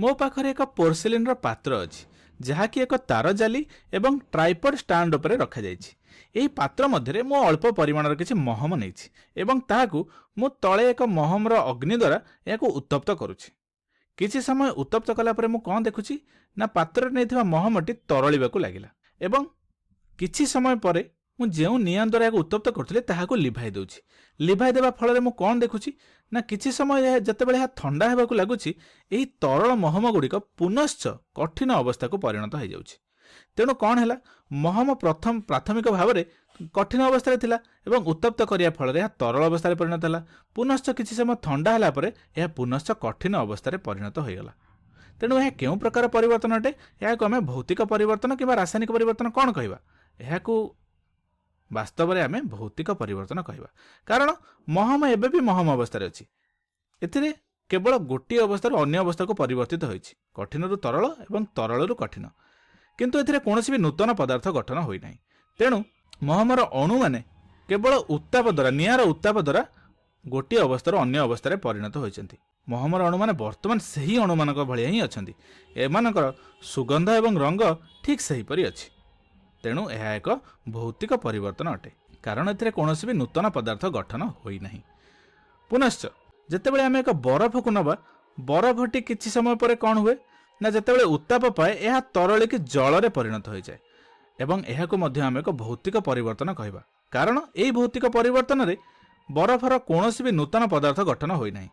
मो पाखरे एक पोर्सिलिन पात्र अछि जहाँकि एक तार जाली एवं ट्राइपड स्टाण्ड उपरे रखा जाइछि। एही पात्र मध्यरे मो अल्प परिमाणर किछि महम नेइछि एवं ताहाकु मो तळे एक महमर अग्नि द्वारा याकु उत्तप्त करुछि। किछि समय उत्तप्त कला परे मु कोन देखुछि ना पात्र नेइथिबा महमटी तरळिबाकु लागिला एवं किछि समय परे मु जेउ नियां द्वारा याकु उत्तप्त करथिले ताहाकु लिभाइ देउछि। लिभाइ देबा फଳରେ मु कोन देखुछि ना किछि समय जतेबेले हा ठंडा हेबाकु लागुछि एही तरल महम गुड़िक पुनश्च कठिन अवस्था को परिणत हो जाउछि। तेणु कौन है महम प्रथम प्राथमिक भाव में कठिन अवस्था थिला एवं उत्तप्त करिया फल यह तरल अवस्था परिणत है। पुनश्च किछि समय ठंडा है पर यह पुनश्च कठिन अवस्था परिणत हो गला। तेणु यह केउं प्रकार परिवर्तन अटे? यह को आमे भौतिक परिवर्तन किंवा रासायनिक परिवर्तन कौन कहवा? यह वास्तव में आमे भौतिक परिवर्तन कहवा, कारण महम एबे भी महम अवस्था अच्छी। एथिरे केवल गोटे अवस्था अन्य अवस्था को परिवर्तित होइछि, कठिन रु तरल एवं तरल रु कठिन, किंतु एथिरे कोनोसी भी नूतन पदार्थ गठन होई नाही। तेणु महमर अणु माने केवल उत्ताप द्वारा निआर उत्ताप द्वारा गोटे अवस्था अन्य अवस्था परिणत होइछन्ति। महमर अणु माने वर्तमान सही अणु मानक भलिया ही अछन्ति। एमानकर सुगंध एवं रंग ठीक सही परि अछि। तेणु यह एक भौतिक परिवर्तन अटे, कारण एथिरे कोनोसी भी नूतन पदार्थ गठन होई नाही। पुनश्च जेतेबेले आमे एक बरफ को नबा, बरफटी किछि समय पर कौन हुए ना जेतेबेले उत्ताप पाए यह तरल की जल रे परिणत हो जाए एवं यह को मध्य आमे एक भौतिक परिवर्तन कहबा, कारण एही भौतिक परिवर्तन रे बरफर कोनोसी भी नूतन पदार्थ गठन होई नाही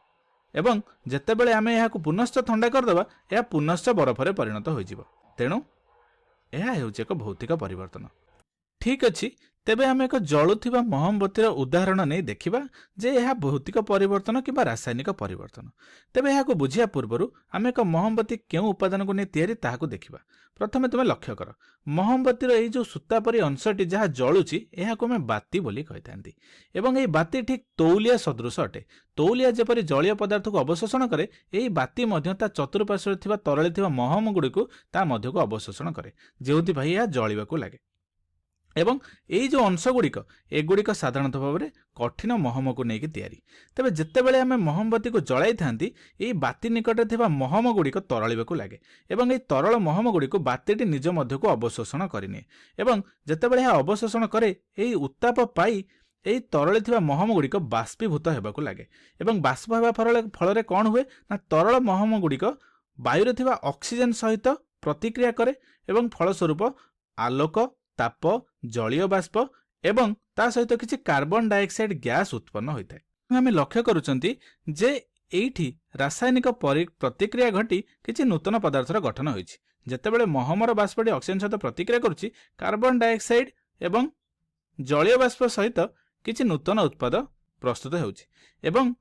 एवं जेतेबेले आमे यह को पुनश्च ठंडा कर देबा यह पुनश्च बरफ रे परिणत हो जिवो। तेणु यह हेउछि एक भौतिक परिवर्तन। ठीक अछि, तेबे आमे एक जलुथिबा मोमबत्तीर उदाहरण नहीं देखिबा जे यह भौतिक परिवर्तन किंवा रासायनिक परिवर्तन। तेबे यह को बुझिया पूर्वरु आमे एक मोमबत्ती केउ उपादान को नै तयारी ताहाकु देखिबा। प्रथमे तुमे लक्ष्य कर, मोमबत्तीर एई जो सूता परि अंशटी जहा जलुछि यह को आमे बाती बोली कहितांती एवं एई बाती ठीक तौलिया सदृश अटे। तौलिया जेपरि जलीय पदार्थ को अवशोषण करे, एई बाती मध्य ता चतुर्पार्श्वरे थिबा तरळे थिबा मोहम गुडीको ता मध्य को अवशोषण करे, जेउथि भाई यह जळिबाकु लागे। एवं यही जो अंश गुड़िक एगुड़िक साधारणतः भाव में कठिन महम को लेकिन तैयारी। तेज जितेबाला आम मोमबत्ती को जलाई था यही बाती निकट में महम गुड़िक तरलवाक लगे और यही तरल महम गुड़िक बातीटी निज मध्य को अवशोषण करनी और जितेबाला यह अवशोषण करे यही उत्ताप पाई यही तरल थिबा महम गुड़िक बाष्पीभूत होगाक लगे और बाष्प होगा फल कौन हुए ना तरल महम गुड़िक वायु थिबा ऑक्सीजन सहित प्रतिक्रिया करे और फलस्वरूप आलोक ताप जलीय बाष्प एवं ता सहित किसी कार्बन डाइऑक्साइड गैस उत्पन्न होता है। आम लक्ष्य करुचंती जे एठी रासायनिक प्रतिक्रिया घटी किसी नूतन पदार्थर गठन होइछि। जेतेबेले महमर बाष्पटी ऑक्सीजन सहित प्रतिक्रिया करुछि, कार्बन डाइऑक्साइड एवं जलीय बाष्प सहित किसी नूतन उत्पाद प्रस्तुत होउछि एवं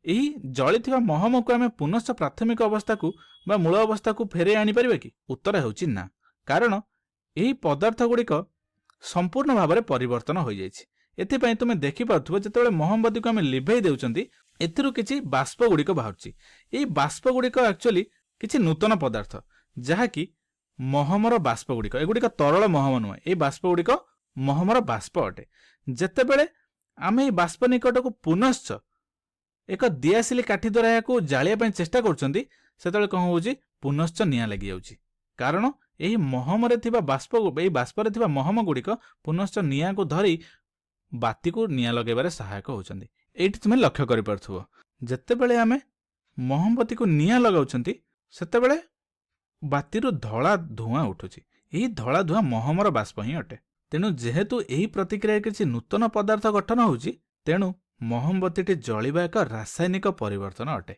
यही जलिथिबा महम को आम पुनश्च प्राथमिक अवस्था को बा मूल अवस्था को फेरे आनी परिबा कि? उत्तर होउछि ना, कारण यही पदार्थ गुड़िक संपूर्ण भाव में परिवर्तन हो जाइछि। एथिपाई तुमे देखि पाथुबो जेतेबेले मोमबत्ती को आम लिभेई देउचंती एथिरु किछि बाष्प गुड़िक बाहुछि। एही बाष्प गुड़िक एक्चुअली किछि नूतन पदार्थ जहाँकि महमर बाष्प गुड़िक, एगुड़िक तरल महम नुहे, ये बाष्प गुड़िक महमर बाष्प अटे। जेतेबेले आम एही बाष्प निकट को पुनश्च एक दियासिली काठी द्वारा या जालिया चेष्टा करछंती सेतेबेले कौन होउछि पुनश्च निया लागि जाउछि, कारण यही महम बाष्प बाष्पर महम गुड़िक पुनश्च निया को धरी बाती को निया लगेबारे सहायक होउछंती। एठी तुमे लक्ष्य करि परथुबो जेतेबेले आमे मोमबत्ती को निया लगाउछंती सेतेबेले बातीरु धला धुआं उठुछि। एही धला धुआं महमर बाष्प ही अटे। तेणु जेहेतु एही प्रतिक्रिया किछि नूतन पदार्थ गठन होउछि, तेणु मोमबत्तीटी जळिबा एक रासायनिक परिवर्तन अटे।